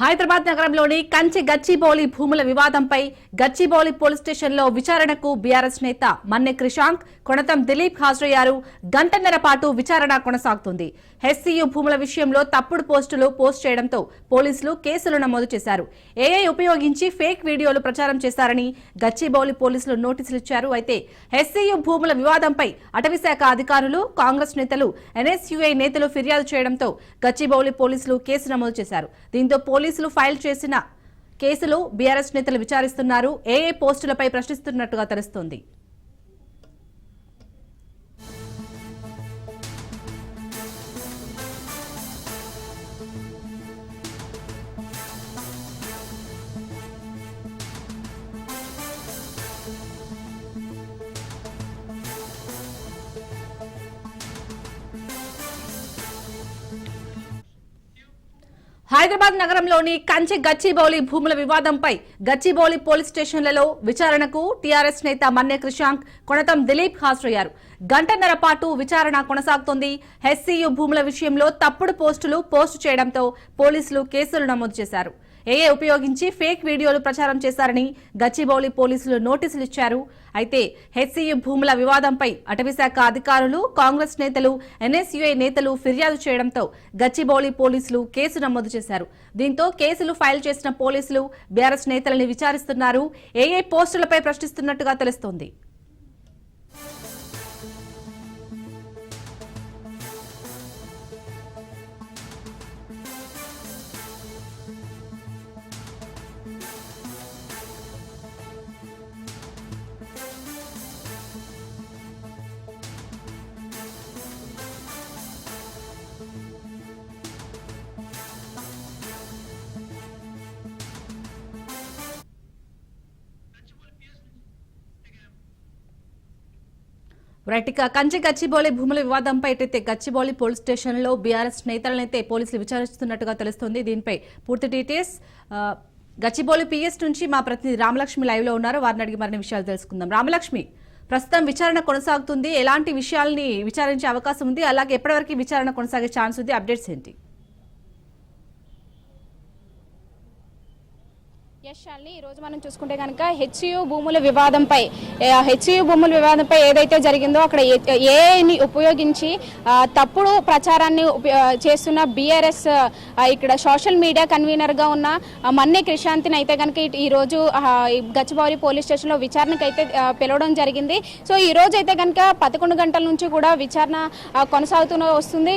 హైదరాబాద్ నగరంలోని కంచి గచ్చిబౌలి భూముల వివాదంపై గచ్చిబౌలి పోలీస్ స్టేషన్లో విచారణకు బీఆర్ఎస్ నేత మన్నె క్రిషాంక్, కొణతం దిలీప్ హాజరయ్యారు. గంటన్నర పాటు విచారణ కొనసాగుతుంది. హెచ్సియు భూముల విషయంలో తప్పుడు పోస్టులు పోస్ట్ చేయడంతో పోలీసులు కేసులు నమోదు చేశారు. ఏఐ ఉపయోగించి ఫేక్ వీడియోలు ప్రచారం చేశారని గచ్చిబౌలి పోలీసులు నోటీసులు ఇచ్చారు. అయితే హెచ్సియు భూముల వివాదంపై అటవీశాఖ అధికారులు, కాంగ్రెస్ నేతలు, ఎన్ఎస్యుఐ నేతలు ఫిర్యాదు చేయడంతో గచ్చిబౌలి పోలీసులు కేసు నమోదు చేశారు. దీంతో పోలీసులు ఫైల్ చేసిన కేసులు బీఆర్ఎస్ నేతలు విచారిస్తున్నారు. ఏఏ పోస్టులపై ప్రశ్నిస్తున్నట్టుగా తెలుస్తోంది. హైదరాబాద్ నగరంలోని కంచి గచ్చిబౌలి భూముల వివాదంపై గచ్చిబౌలి పోలీస్ స్టేషన్లలో విచారణకు టీఆర్ఎస్ నేత మన్నె క్రిషాంక్, కొణతం దిలీప్ హాజరయ్యారు. గంటన్నర పాటు విచారణ కొనసాగుతోంది. హెచ్సియు భూముల విషయంలో తప్పుడు పోస్టులు పోస్టు చేయడంతో పోలీసులు కేసులు నమోదు చేశారు. ఏఏ ఉపయోగించి ఫేక్ వీడియోలు ప్రచారం చేశారని గచ్చిబౌలి పోలీసులు నోటీసులు ఇచ్చారు. అయితే హెచ్సియు భూముల వివాదంపై అటవీశాఖ అధికారులు, కాంగ్రెస్ నేతలు, ఎన్ఎస్యుఐ నేతలు ఫిర్యాదు చేయడంతో గచ్చిబౌలి పోలీసులు కేసు నమోదు చేశారు. దీంతో కేసులు ఫైల్ చేసిన పోలీసులు బీఆర్ఎస్ నేతలని విచారిస్తున్నారు. ఏఏ పోస్టులపై ప్రశ్నిస్తున్నట్టుగా తెలుస్తోంది. రైట్గా కంచి గచ్చిబౌలి భూముల వివాదంపై అయితే గచ్చిబౌలి పోలీస్ స్టేషన్లో బీఆర్ఎస్ నేతలనైతే పోలీసులు విచారిస్తున్నట్టుగా తెలుస్తోంది. దీనిపై పూర్తి డీటెయిల్స్ గచ్చిబౌలి పిఎస్ నుంచి మా ప్రతినిధి రామలక్ష్మి లైవ్ లో ఉన్నారు. వారిని అడిగి మరిన్ని విషయాలు తెలుసుకుందాం. రామలక్ష్మి, ప్రస్తుతం విచారణ కొనసాగుతుంది. ఎలాంటి విషయాల్ని విచారించే అవకాశం ఉంది? అలాగే ఎప్పటివరకు విచారణ కొనసాగే ఛాన్స్ ఉంది? అప్డేట్స్ ఏంటి? ఈ రోజు మనం చూసుకుంటే కనుక హెచ్సియు భూముల వివాదంపై ఏదైతే జరిగిందో అక్కడ ఏఐని ఉపయోగించి తప్పుడు ప్రచారాన్ని చేస్తున్న బీఆర్ఎస్ ఇక్కడ సోషల్ మీడియా కన్వీనర్ గా ఉన్న మన్నె క్రిషాంత్ని అయితే కనుక ఈ రోజు గచ్చిబౌలి పోలీస్ స్టేషన్ లో విచారణకు అయితే పిలవడం జరిగింది. సో ఈ రోజు అయితే కనుక 11 గంటల నుంచి కూడా విచారణ కొనసాగుతూ వస్తుంది.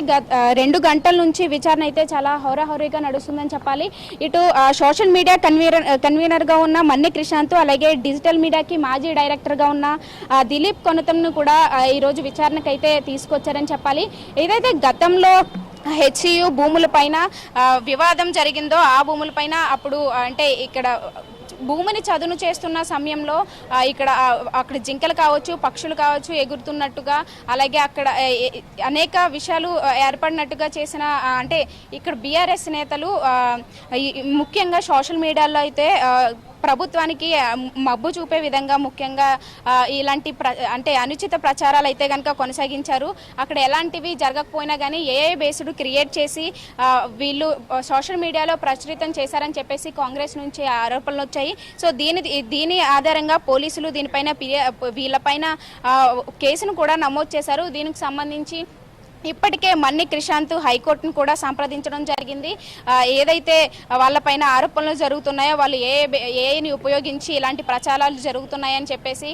2 గంటల నుంచి విచారణ అయితే చాలా హోరాహోరీగా నడుస్తుందని చెప్పాలి. ఇటు సోషల్ మీడియా కన్వీనర్ గా ఉన్న మన్నె క్రిషాంత్, అలాగే డిజిటల్ మీడియాకి మాజీ డైరెక్టర్ గా ఉన్న దిలీప్ కొనతంను కూడా ఈ రోజు విచారణకు అయితే తీసుకొచ్చారని చెప్పాలి. ఏదైతే గతంలో హెచ్సియు భూముల పైన వివాదం జరిగిందో ఆ భూముల పైన అప్పుడు అంటే ఇక్కడ భూమిని చదును చేస్తున్న సమయంలో అక్కడ జింకలు కావచ్చు, పక్షులు కావచ్చు ఎగురుతున్నట్టుగా, అలాగే అక్కడ అనేక విషయాలు ఏర్పడినట్టుగా చేసిన అంటే ఇక్కడ బీఆర్ఎస్ నేతలు ముఖ్యంగా సోషల్ మీడియాలో అయితే ప్రభుత్వానికి మబ్బు చూపే విధంగా ముఖ్యంగా ఇలాంటి అంటే అనుచిత ప్రచారాలు అయితే కనుక కొనసాగించారు. అక్కడ ఎలాంటివి జరగకపోయినా కానీ ఏఐ బేస్డ్ క్రియేట్ చేసి వీళ్ళు సోషల్ మీడియాలో ప్రచురితం చేశారని చెప్పేసి కాంగ్రెస్ నుంచి ఆరోపణలు వచ్చాయి. సో దీని ఆధారంగా పోలీసులు దీనిపైన వీళ్ళపైన కేసును కూడా నమోదు చేశారు. దీనికి సంబంధించి ఇప్పటికే మన్నె క్రిషాంత్ హైకోర్టును కూడా సంప్రదించడం జరిగింది. ఏదైతే వాళ్ళపైన ఆరోపణలు జరుగుతున్నాయో వాళ్ళు ఏఐని ఉపయోగించి ఇలాంటి ప్రచారాలు జరుగుతున్నాయని చెప్పేసి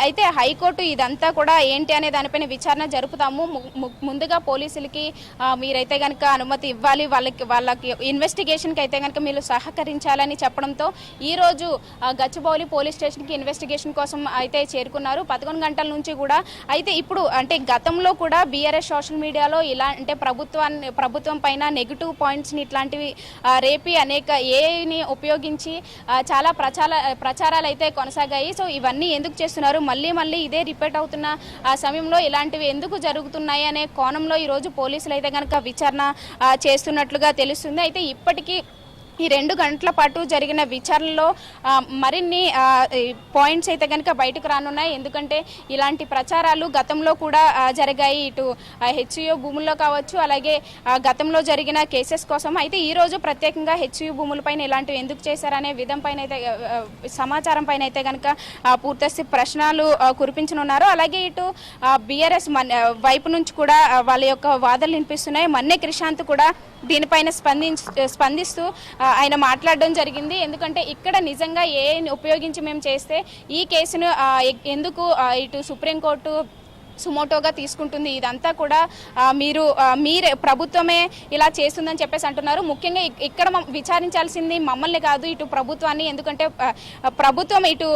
అయితే హైకోర్టు ఇదంతా కూడా ఏంటి అనే దానిపైన విచారణ జరుపుతాము, ముందుగా పోలీసులకి మీరైతే కనుక అనుమతి ఇవ్వాలి, వాళ్ళకి ఇన్వెస్టిగేషన్కి అయితే కనుక మీరు సహకరించాలని చెప్పడంతో ఈరోజు గచ్చిబౌలి పోలీస్ స్టేషన్కి ఇన్వెస్టిగేషన్ కోసం అయితే చేరుకున్నారు. 11 గంటల నుంచి కూడా. అయితే ఇప్పుడు అంటే గతంలో కూడా బీఆర్ఎస్ సోషల్ మీడియాలో ఇలా అంటే ప్రభుత్వం పైన నెగిటివ్ పాయింట్స్ని ఇట్లాంటివి రేపి అనేక ఏఐని ఉపయోగించి చాలా ప్రచారాలు అయితే కొనసాగాయి. సో ఇవన్నీ ఎందుకు చేస్తున్నారు, మళ్ళీ ఇదే రిపీట్ అవుతున్న సమయంలో ఇలాంటివి ఎందుకు జరుగుతున్నాయి అనే కోణంలో ఈరోజు పోలీసులు అయితే కనుక విచారణ చేస్తున్నట్లుగా తెలుస్తుంది. అయితే ఇప్పటికీ ఈ 2 గంటల పాటు జరిగిన విచారణలో మరిన్ని పాయింట్స్ అయితే కనుక బయటకు రానున్నాయి. ఎందుకంటే ఇలాంటి ప్రచారాలు గతంలో కూడా జరిగాయి, ఇటు హెచ్యూ భూముల్లో కావచ్చు, అలాగే గతంలో జరిగిన కేసెస్ కోసం. అయితే ఈ రోజు ప్రత్యేకంగా హెచ్యూ భూములపైన ఇలాంటివి ఎందుకు చేశారనే విధం పైన అయితే సమాచారం పైన అయితే కనుక పూర్తి ప్రశ్నలు కురిపించనున్నారు. అలాగే ఇటు బీఆర్ఎస్ వైపు నుంచి కూడా వాళ్ళ యొక్క వాదనలు వినిపిస్తున్నాయి. మన్నే క్రిషాంత్ కూడా దీనిపైన స్పందిస్తూ ఆయన మాట్లాడడం జరిగింది. ఎందుకంటే ఇక్కడ నిజంగా ఉపయోగించి మేము చేస్తే ఈ కేసును ఎందుకు ఇటు సుప్రీంకోర్టు సుమోటోగా తీసుకుంటుంది, ఇదంతా కూడా మీరే ప్రభుత్వమే ఇలా చేస్తుందని చెప్పేసి అంటున్నారు. ముఖ్యంగా ఇక్కడ విచారించాల్సింది మమ్మల్ని కాదు, ఇటు ప్రభుత్వాన్ని. ఎందుకంటే ప్రభుత్వం ఇటు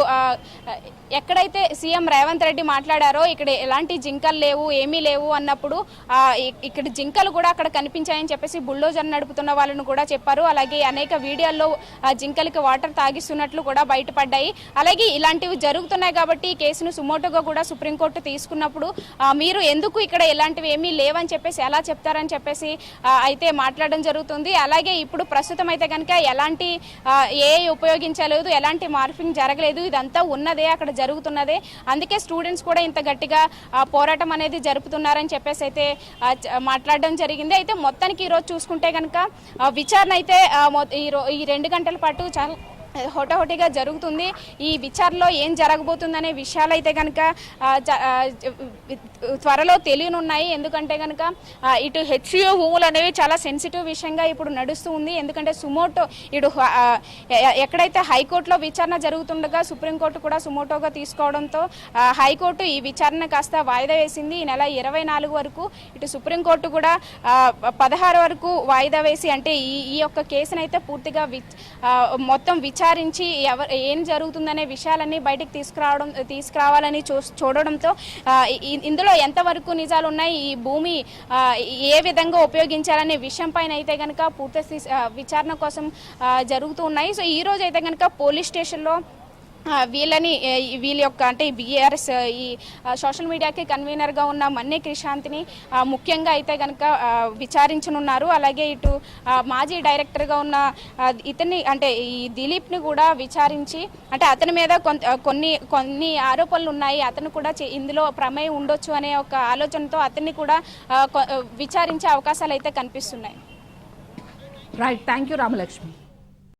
ఎక్కడైతే సీఎం రేవంత్ రెడ్డి మాట్లాడారో ఇక్కడ ఎలాంటి జింకలు లేవు, ఏమీ లేవు అన్నప్పుడు ఇక్కడ జింకలు కూడా అక్కడ కనిపించాయని చెప్పేసి బుల్డోజర్ నడుపుతున్న వాళ్ళను కూడా చెప్పారు. అలాగే అనేక వీడియోల్లో జింకలకి వాటర్ తాగిస్తున్నట్లు కూడా బయటపడ్డాయి. అలాగే ఇలాంటివి జరుగుతున్నాయి కాబట్టి ఈ కేసును సుమోటోగా కూడా సుప్రీంకోర్టు తీసుకున్నప్పుడు మీరు ఎందుకు ఇక్కడ ఎలాంటివి ఏమీ లేవని చెప్పేసి ఎలా చెప్తారని చెప్పేసి అయితే మాట్లాడడం జరుగుతుంది. అలాగే ఇప్పుడు ప్రస్తుతం అయితే కనుక ఎలాంటి ఉపయోగించలేదు, ఎలాంటి మార్ఫింగ్ జరగలేదు, ఇదంతా ఉన్నదే, అక్కడ జరుగుతున్నదే. అందుకే స్టూడెంట్స్ కూడా ఇంత గట్టిగా పోరాటం అనేది జరుపుతున్నారని చెప్పేసి అయితే మాట్లాడడం జరిగింది. అయితే మొత్తానికి ఈరోజు చూసుకుంటే కనుక విచారణ అయితే ఈ 2 గంటల పాటు చాలా హోటాహోటీగా జరుగుతుంది. ఈ విచారణలో ఏం జరగబోతుందనే విషయాలు అయితే కనుక త్వరలో తెలియనున్నాయి. ఎందుకంటే కనుక ఇటు హెచ్యూ భూములు అనేవి చాలా సెన్సిటివ్ విషయంగా ఇప్పుడు నడుస్తూ ఉంది. ఎందుకంటే సుమోటో ఇటు ఎక్కడైతే హైకోర్టులో విచారణ జరుగుతుండగా సుప్రీంకోర్టు కూడా సుమోటోగా తీసుకోవడంతో హైకోర్టు ఈ విచారణ కాస్త వాయిదా వేసింది. ఈ నెల 24 వరకు, ఇటు సుప్రీంకోర్టు కూడా 16 వరకు వాయిదా వేసి, అంటే ఈ యొక్క కేసునైతే పూర్తిగా మొత్తం విచారించి ఏం జరుగుతుందనే విషయాలన్నీ బయటకు తీసుకురావాలని చూడడంతో ఇందులో ఎంతవరకు నిజాలు ఉన్నాయి, ఈ భూమి ఏ విధంగా ఉపయోగించాలనే విషయం పైన అయితే కనుక పూర్తి విచారణ కోసం జరుగుతూ ఉన్నాయి. సో ఈ రోజు అయితే కనుక పోలీస్ స్టేషన్లో వీళ్ళ యొక్క అంటే బీఆర్ఎస్ ఈ సోషల్ మీడియాకి కన్వీనర్గా ఉన్న మన్నే క్రిషాంత్ని ముఖ్యంగా అయితే కనుక విచారించనున్నారు. అలాగే ఇటు మాజీ డైరెక్టర్గా ఉన్న ఇతన్ని అంటే ఈ దిలీప్ని కూడా విచారించి, అంటే అతని మీద కొన్ని ఆరోపణలు ఉన్నాయి, అతను కూడా ఇందులో ప్రమేయం ఉండొచ్చు అనే ఒక ఆలోచనతో అతన్ని కూడా విచారించే అవకాశాలు అయితే కనిపిస్తున్నాయి. Right, thank you Ramalakshmi.